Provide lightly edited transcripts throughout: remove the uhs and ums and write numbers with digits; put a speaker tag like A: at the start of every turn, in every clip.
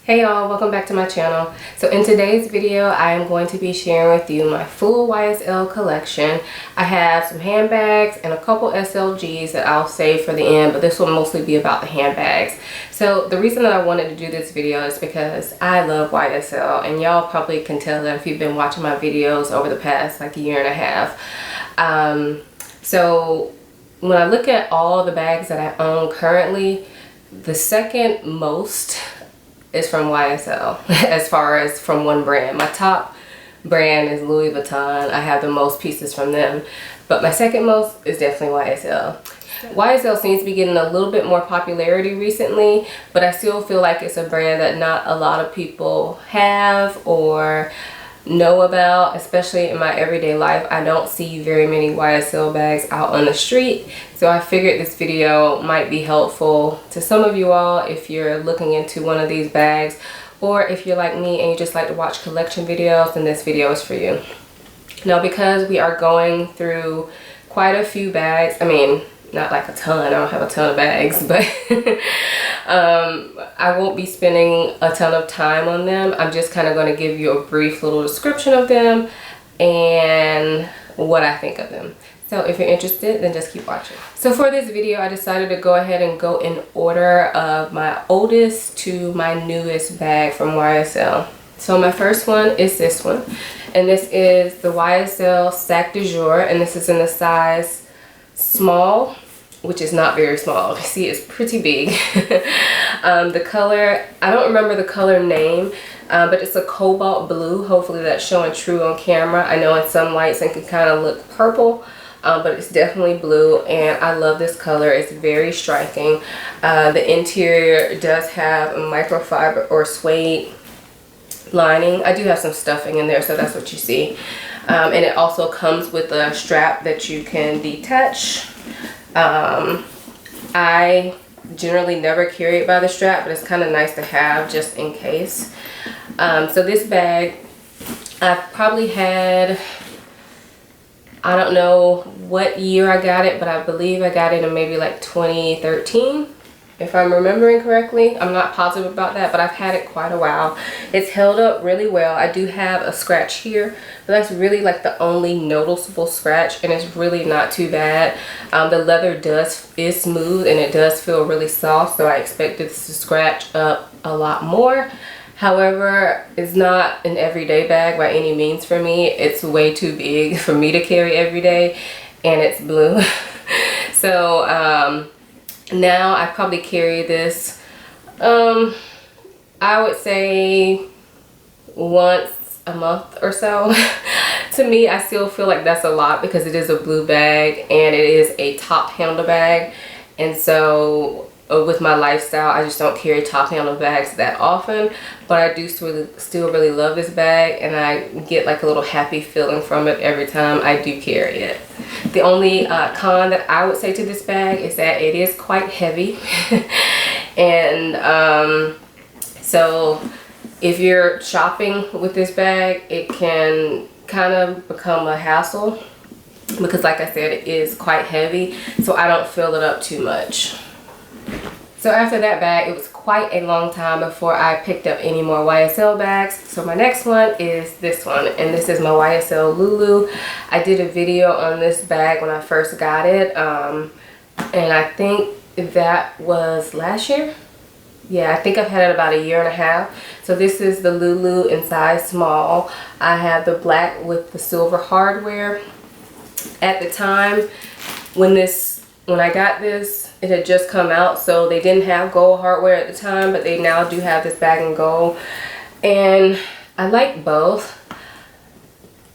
A: Hey y'all, welcome back to my channel. So in today's video, I am going to be sharing with you my full YSL collection. I have some handbags and a couple SLGs that I'll save for the end, but this will mostly be about the handbags. So the reason that I wanted to do this video is because I love YSL, and y'all probably can tell that if you've been watching my videos over the past like a year and a half. So when I look at all the bags that I own currently, the second most is from YSL as far as from one brand. My top brand is Louis Vuitton. I have the most pieces from them, but my second most is definitely YSL. YSL seems to be getting a little bit more popularity recently, but I still feel like it's a brand that not a lot of people have or know about, especially in my everyday life. I don't see very many YSL bags out on the street, so I figured this video might be helpful to some of you all if you're looking into one of these bags, or if you're like me and you just like to watch collection videos, then this video is for you. Now, because we are going through quite a few bags, I mean, not like a ton, I don't have a ton of bags, but I won't be spending a ton of time on them. I'm just kind of going to give you a brief little description of them and what I think of them. So if you're interested, then just keep watching. So for this video, I decided to go ahead and go in order of my oldest to my newest bag from YSL. So my first one is this one, and this is the YSL Stack de Jour, and this is in the size small, which is not very small. You see, it's pretty big. The color, I don't remember the color name, but it's a cobalt blue. Hopefully that's showing true on camera. I know in some lights it can kind of look purple, but it's definitely blue, and I love this color. It's very striking. The interior does have a microfiber or suede lining. I do have some stuffing in there, so that's what you see. And it also comes with a strap that you can detach. I generally never carry it by the strap, but it's kind of nice to have just in case. So this bag, I've probably had, I don't know what year I got it, but I believe I got it in maybe like 2013. If I'm remembering correctly. I'm not positive about that, but I've had it quite a while. It's held up really well. I do have a scratch here, but that's really like the only noticeable scratch, and it's really not too bad. The leather is smooth, and it does feel really soft, so I expected this to scratch up a lot more. However, it's not an everyday bag by any means for me. It's way too big for me to carry every day, and it's blue. So now I probably carry this, I would say once a month or so. To me, I still feel like that's a lot because it is a blue bag and it is a top handle bag. And so with my lifestyle, I just don't carry top handle bags that often, but I do still really love this bag, and I get like a little happy feeling from it every time I do carry it. The only con that I would say to this bag is that it is quite heavy. And so if you're shopping with this bag, it can kind of become a hassle because, like I said, it is quite heavy, so I don't fill it up too much. So after that bag, it was quite a long time before I picked up any more YSL bags. So my next one is this one, and this is my YSL Lulu. I did a video on this bag when I first got it, and I think that was last year. Yeah, I think I've had it about a year and a half. So this is the Lulu in size small. I have the black with the silver hardware. At the time when I got this, it had just come out, so they didn't have gold hardware at the time, but they now do have this bag in gold, and I like both,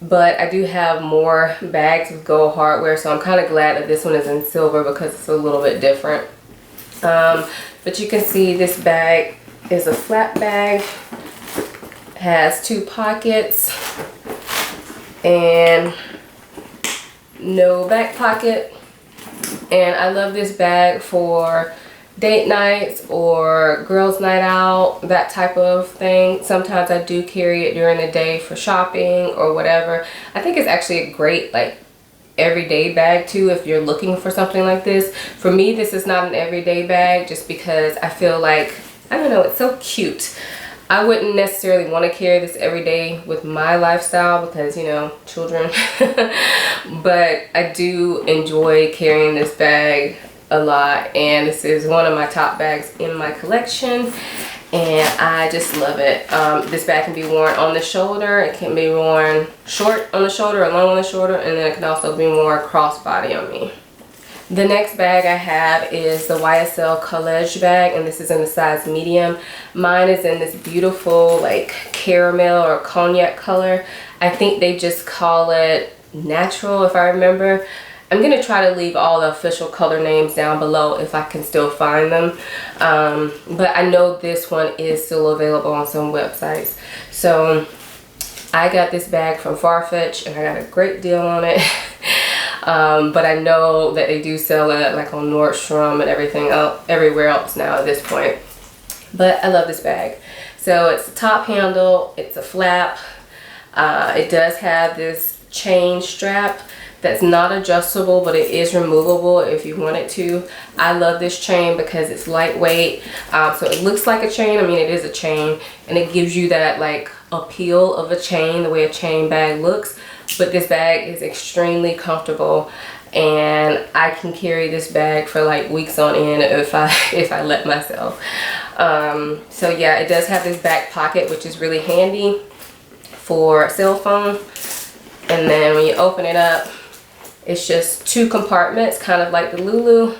A: but I do have more bags with gold hardware, so I'm kind of glad that this one is in silver because it's a little bit different. But you can see this bag is a flat bag, has 2 pockets and no back pocket. And I love this bag for date nights or girls' night out, that type of thing. Sometimes I do carry it during the day for shopping or whatever. I think it's actually a great like everyday bag too if you're looking for something like this. For me, this is not an everyday bag just because I feel like, I don't know, it's so cute. I wouldn't necessarily want to carry this every day with my lifestyle because, you know, children. But I do enjoy carrying this bag a lot, and this is one of my top bags in my collection, and I just love it. This bag can be worn on the shoulder. It can be worn short on the shoulder or long on the shoulder, and then it can also be worn crossbody on me. The next bag I have is the YSL Collage bag, and this is in the size medium. Mine is in this beautiful like caramel or cognac color. I think they just call it natural if I remember. I'm going to try to leave all the official color names down below if I can still find them. But I know this one is still available on some websites. So I got this bag from Farfetch and I got a great deal on it. But I know that they do sell it like on Nordstrom and everything else, everywhere else now at this point. But I love this bag. So it's a top handle, it's a flap. It does have this chain strap that's not adjustable, but it is removable if you want it to. I love this chain because it's lightweight. So it looks like a chain. I mean, it is a chain, and it gives you that like appeal of a chain, the way a chain bag looks. But this bag is extremely comfortable, and I can carry this bag for like weeks on end if I let myself. So yeah, it does have this back pocket, which is really handy for a cell phone. And then when you open it up, it's just 2 compartments, kind of like the Loulou.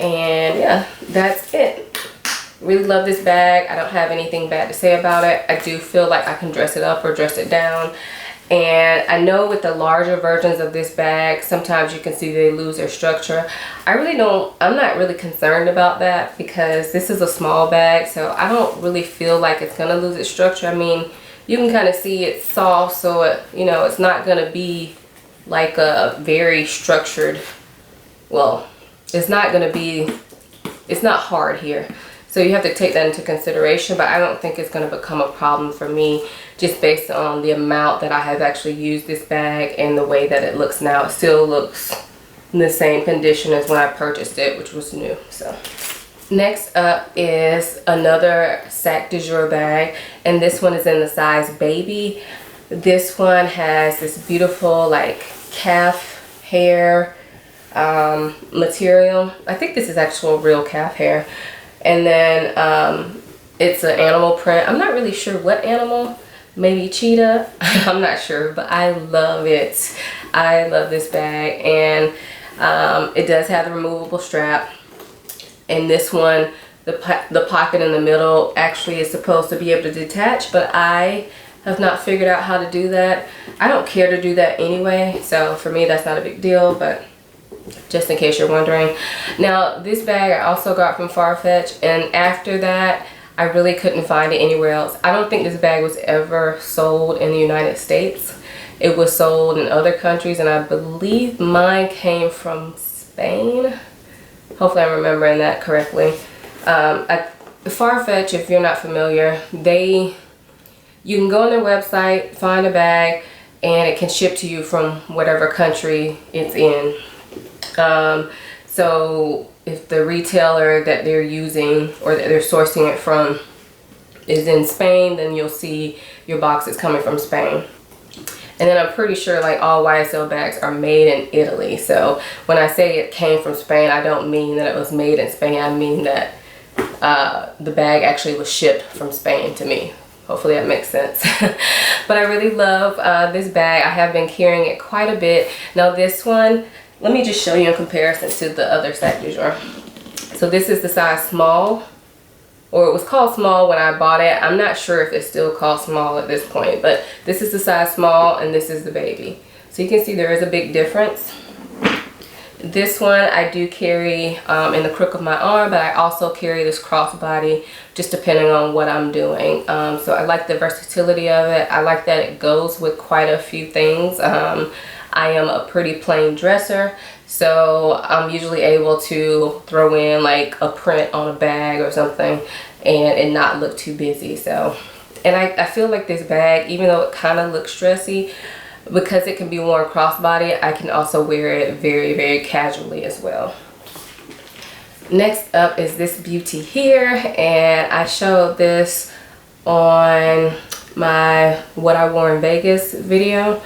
A: And yeah, that's it. Really love this bag. I don't have anything bad to say about it. I do feel like I can dress it up or dress it down. And I know with the larger versions of this bag, sometimes you can see they lose their structure. I'm not really concerned about that because this is a small bag, so I don't really feel like it's gonna lose its structure. I mean, you can kind of see it's soft, so it, you know, it's not gonna be like a very structured, well, it's not hard here. So you have to take that into consideration, but I don't think it's going to become a problem for me just based on the amount that I have actually used this bag and the way that it looks now. It still looks in the same condition as when I purchased it, which was new. So next up is another Sac de Jour bag, and this one is in the size baby. This one has this beautiful like calf hair material. I think this is actual real calf hair. And then it's an animal print. I'm not really sure what animal, maybe cheetah. I'm not sure, but I love it. I love this bag, and it does have the removable strap. And this one, the pocket in the middle actually is supposed to be able to detach, but I have not figured out how to do that. I don't care to do that anyway, so for me that's not a big deal, but just in case you're wondering. Now this bag I also got from Farfetch, and after that I really couldn't find it anywhere else. I don't think this bag was ever sold in the United States. It was sold in other countries, and I believe mine came from Spain. Hopefully I'm remembering that correctly. Farfetch, if you're not familiar, you can go on their website, find a bag, and it can ship to you from whatever country it's in. So if the retailer that they're using or that they're sourcing it from is in Spain, then you'll see your boxes coming from Spain. And then I'm pretty sure like all YSL bags are made in Italy. So when I say it came from Spain, I don't mean that it was made in Spain. I mean that the bag actually was shipped from Spain to me. Hopefully that makes sense. But I really love this bag. I have been carrying it quite a bit. Now this one, let me just show you in comparison to the other Sac de Jour. So this is the size small, or it was called small when I bought it. I'm not sure if it's still called small at this point, but this is the size small and this is the baby. So you can see there is a big difference. This one I do carry in the crook of my arm, but I also carry this crossbody just depending on what I'm doing. So I like the versatility of it. I like that it goes with quite a few things. I am a pretty plain dresser, so I'm usually able to throw in like a print on a bag or something and it not look too busy. So, and I feel like this bag, even though it kind of looks dressy, because it can be worn crossbody, I can also wear it very, very casually as well. Next up is this beauty here, and I showed this on my what I wore in Vegas video,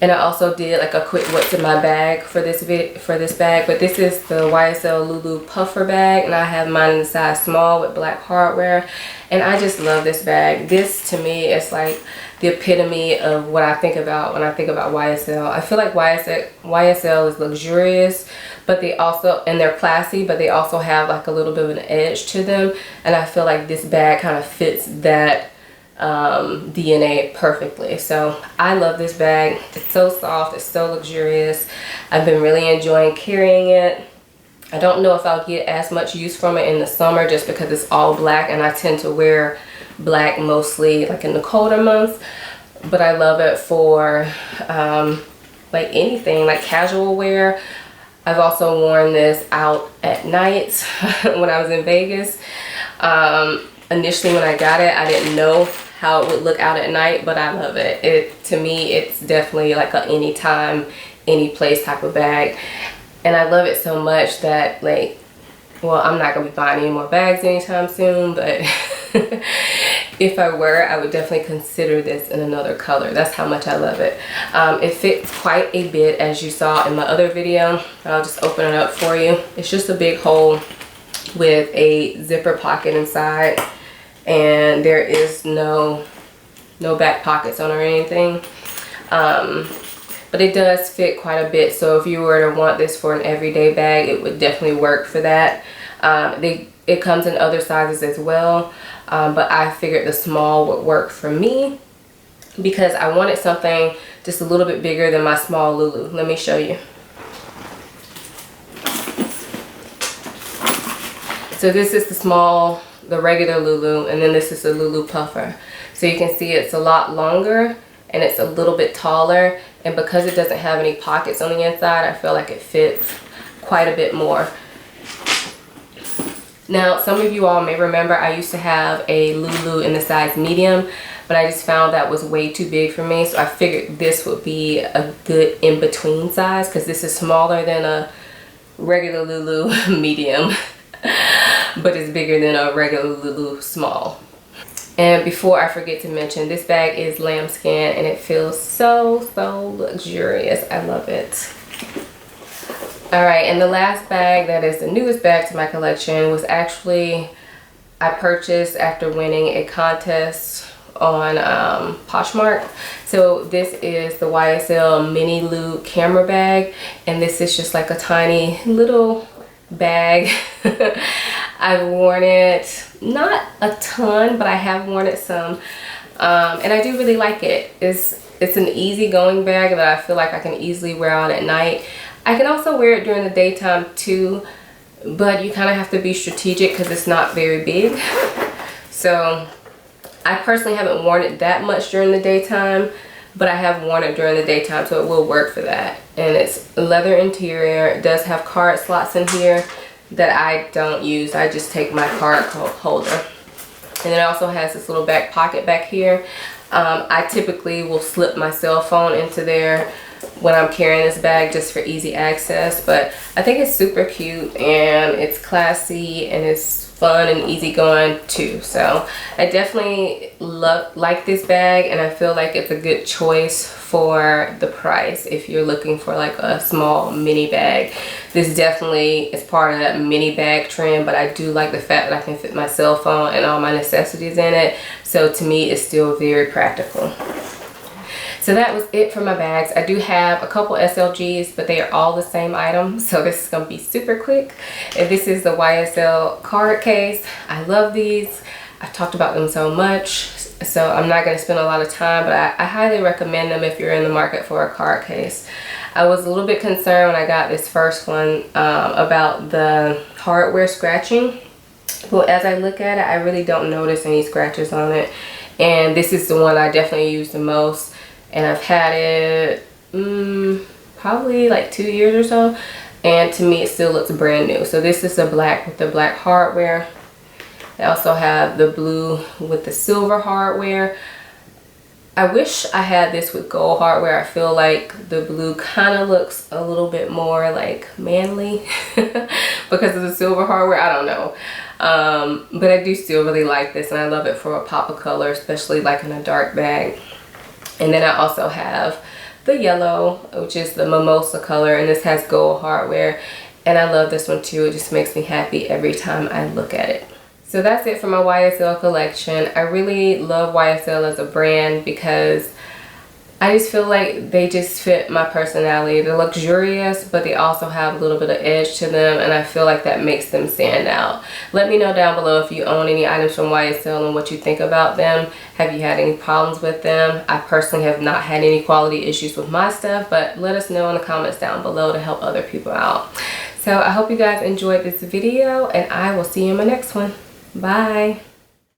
A: and I also did like a quick what's in my bag for this bag. But this is the YSL Lulu puffer bag, and I have mine in the size small with black hardware, and I just love this bag. This to me is like the epitome of what I think about when I think about YSL. I feel like YSL is luxurious, but they also, and they're classy, but they also have like a little bit of an edge to them, and I feel like this bag kind of fits that DNA perfectly. So I love this bag. It's so soft, it's so luxurious. I've been really enjoying carrying it. I don't know if I'll get as much use from it in the summer just because it's all black, and I tend to wear black mostly like in the colder months, but I love it for like anything, like casual wear. I've also worn this out at night when I was in Vegas. Initially when I got it, I didn't know how it would look out at night, but I love it. To me, it's definitely like a anytime, any place type of bag. And I love it so much that, like, well, I'm not gonna be buying any more bags anytime soon, but if I were, I would definitely consider this in another color. That's how much I love it. It fits quite a bit, as you saw in my other video. I'll just open it up for you. It's just a big hole with a zipper pocket inside, and there is no back pockets on or anything. But it does fit quite a bit, so if you were to want this for an everyday bag, it would definitely work for that. It comes in other sizes as well, but I figured the small would work for me because I wanted something just a little bit bigger than my small Lulu. Let me show you. So this is the small, the regular Lulu, and then this is the Lulu puffer. So you can see it's a lot longer and it's a little bit taller, and because it doesn't have any pockets on the inside, I feel like it fits quite a bit more. Now, some of you all may remember I used to have a Lulu in the size medium, but I just found that was way too big for me, so I figured this would be a good in-between size because this is smaller than a regular Lulu medium, but it's bigger than a regular Lulu small. And before I forget to mention, this bag is lambskin and it feels so luxurious. I love it. Alright, and the last bag that is the newest bag to my collection was actually, I purchased after winning a contest on Poshmark. So this is the YSL Minnie Lou camera bag, and this is just like a tiny little bag. I've worn it not a ton, but I have worn it some, and I do really like it. It's an easy going bag that I feel like I can easily wear out at night. I can also wear it during the daytime too, but you kind of have to be strategic because it's not very big. So I personally haven't worn it that much during the daytime, but I have worn it during the daytime, so it will work for that. And it's leather interior. It does have card slots in here that I don't use. I just take my card holder. And then it also has this little back pocket back here. I typically will slip my cell phone into there when I'm carrying this bag just for easy access, but I think it's super cute and it's classy and it's fun and easygoing too. So I definitely like this bag, and I feel like it's a good choice for the price if you're looking for like a small mini bag. This definitely is part of that mini bag trend, but I do like the fact that I can fit my cell phone and all my necessities in it. So to me, it's still very practical. So that was it for my bags. I do have a couple SLGs, but they are all the same item, so this is going to be super quick. And this is the YSL card case. I love these. I've talked about them so much, so I'm not going to spend a lot of time, but I highly recommend them if you're in the market for a card case. I was a little bit concerned when I got this first one about the hardware scratching. Well, as I look at it, I really don't notice any scratches on it. And this is the one I definitely use the most. And I've had it probably like 2 years or so, and to me it still looks brand new. So this is the black with the black hardware. I also have the blue with the silver hardware. I wish I had this with gold hardware. I feel like the blue kind of looks a little bit more like manly because of the silver hardware. I don't know. But I do still really like this, and I love it for a pop of color, especially like in a dark bag. And then I also have the yellow, which is the Mimosa color, and this has gold hardware, and I love this one too. It just makes me happy every time I look at it. So that's it for my YSL collection. I really love YSL as a brand because I just feel like they just fit my personality. They're luxurious, but they also have a little bit of edge to them, and I feel like that makes them stand out. Let me know down below if you own any items from YSL and what you think about them. Have you had any problems with them? I personally have not had any quality issues with my stuff, but let us know in the comments down below to help other people out. So I hope you guys enjoyed this video, and I will see you in my next one. Bye.